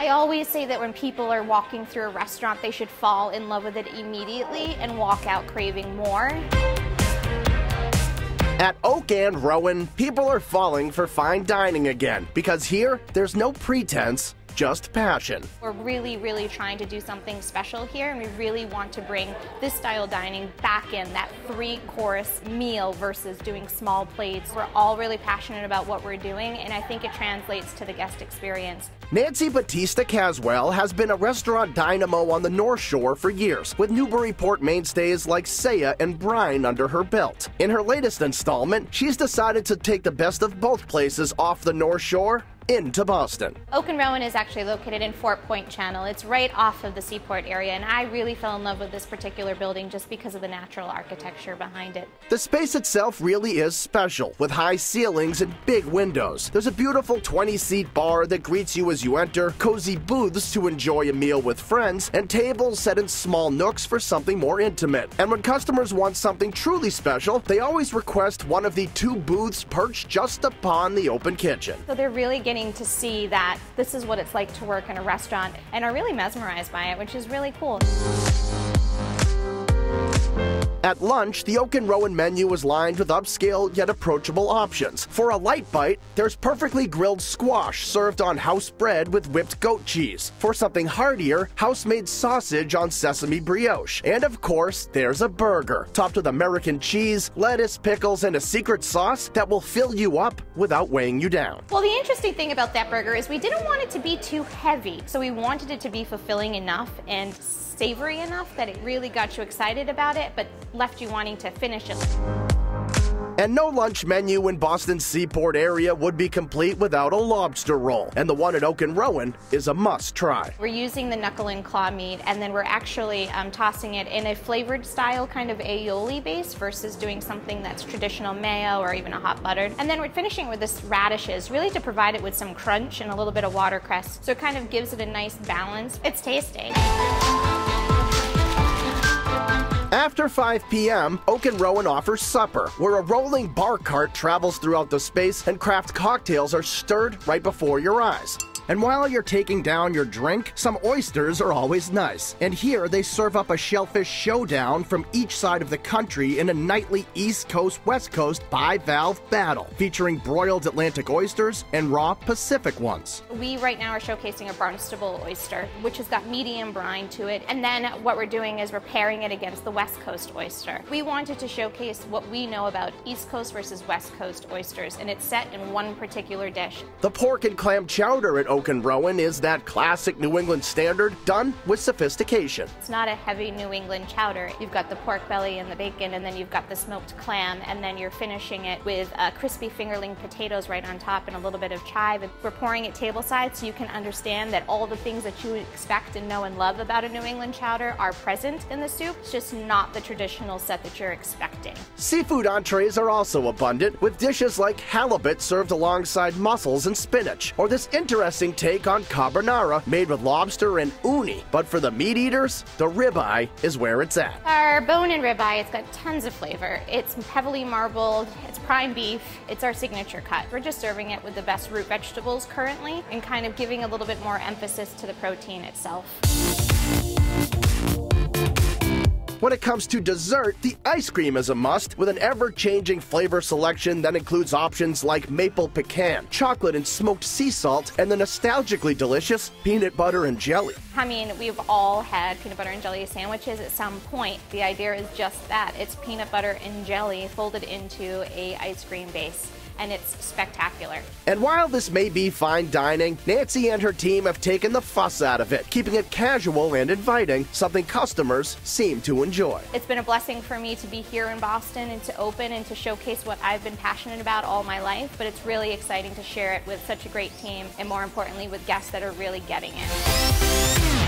I always say that when people are walking through a restaurant, they should fall in love with it immediately and walk out craving more. At Oak and Rowan, people are falling for fine dining again, because here, there's no pretense, just passion. We're really trying to do something special here, and we really want to bring this style dining back in, that 3-course meal versus doing small plates. We're all really passionate about what we're doing, and I think it translates to the guest experience. Nancy Batista Caswell has been a restaurant dynamo on the North Shore for years, with Newburyport mainstays like Saya and Brine under her belt. In her latest installment, she's decided to take the best of both places off the North Shore into Boston. Oak and Rowan is actually located in Fort Point Channel. It's right off of the seaport area, and I really fell in love with this particular building just because of the natural architecture behind it. The space itself really is special, with high ceilings and big windows. There's a beautiful 20-seat bar that greets you as you enter, cozy booths to enjoy a meal with friends, and tables set in small nooks for something more intimate. And when customers want something truly special, they always request one of the 2 booths perched just upon the open kitchen. So they're really getting to see that this is what it's like to work in a restaurant and are really mesmerized by it, which is really cool. At lunch, the Oak and Rowan menu is lined with upscale yet approachable options. For a light bite, there's perfectly grilled squash served on house bread with whipped goat cheese. For something heartier, house-made sausage on sesame brioche. And of course, there's a burger, topped with American cheese, lettuce, pickles, and a secret sauce that will fill you up without weighing you down. Well, the interesting thing about that burger is we didn't want it to be too heavy, so we wanted it to be fulfilling enough and savory enough that it really got you excited about it, but left you wanting to finish it. And no lunch menu in Boston's seaport area would be complete without a lobster roll, and the one at Oak and Rowan is a must-try. We're using the knuckle and claw meat, and then we're actually tossing it in a flavored style, kind of aioli base, versus doing something that's traditional mayo or even a hot buttered. And then we're finishing with this radishes, really to provide it with some crunch and a little bit of watercress, so it kind of gives it a nice balance. It's tasty. After 5 p.m., Oak and Rowan offers supper, where a rolling bar cart travels throughout the space and craft cocktails are stirred right before your eyes. And while you're taking down your drink, some oysters are always nice. And here they serve up a shellfish showdown from each side of the country in a nightly East Coast-West Coast bivalve battle, featuring broiled Atlantic oysters and raw Pacific ones. We right now are showcasing a Barnstable oyster, which has got medium brine to it. And then what we're doing is we're pairing it against the West Coast oyster. We wanted to showcase what we know about East Coast versus West Coast oysters, and it's set in one particular dish. The pork and clam chowder at Oak and Rowan is that classic New England standard done with sophistication. It's not a heavy New England chowder. You've got the pork belly and the bacon, and then you've got the smoked clam, and then you're finishing it with crispy fingerling potatoes right on top and a little bit of chive. We're pouring it tableside so you can understand that all the things that you would expect and know and love about a New England chowder are present in the soup. It's just not the traditional set that you're expecting. Seafood entrees are also abundant, with dishes like halibut served alongside mussels and spinach, or this interesting take on carbonara made with lobster and uni. But for the meat eaters, the ribeye is where it's at. Our bone and ribeye, it's got tons of flavor. It's heavily marbled, it's prime beef, it's our signature cut. We're just serving it with the best root vegetables currently and kind of giving a little bit more emphasis to the protein itself. When it comes to dessert, the ice cream is a must, with an ever-changing flavor selection that includes options like maple pecan, chocolate and smoked sea salt, and the nostalgically delicious peanut butter and jelly. I mean, we've all had peanut butter and jelly sandwiches at some point. The idea is just that. It's peanut butter and jelly folded into a ice cream base, and it's spectacular. And while this may be fine dining, Nancy and her team have taken the fuss out of it, keeping it casual and inviting, something customers seem to enjoy. It's been a blessing for me to be here in Boston and to open and to showcase what I've been passionate about all my life, but it's really exciting to share it with such a great team and more importantly with guests that are really getting it.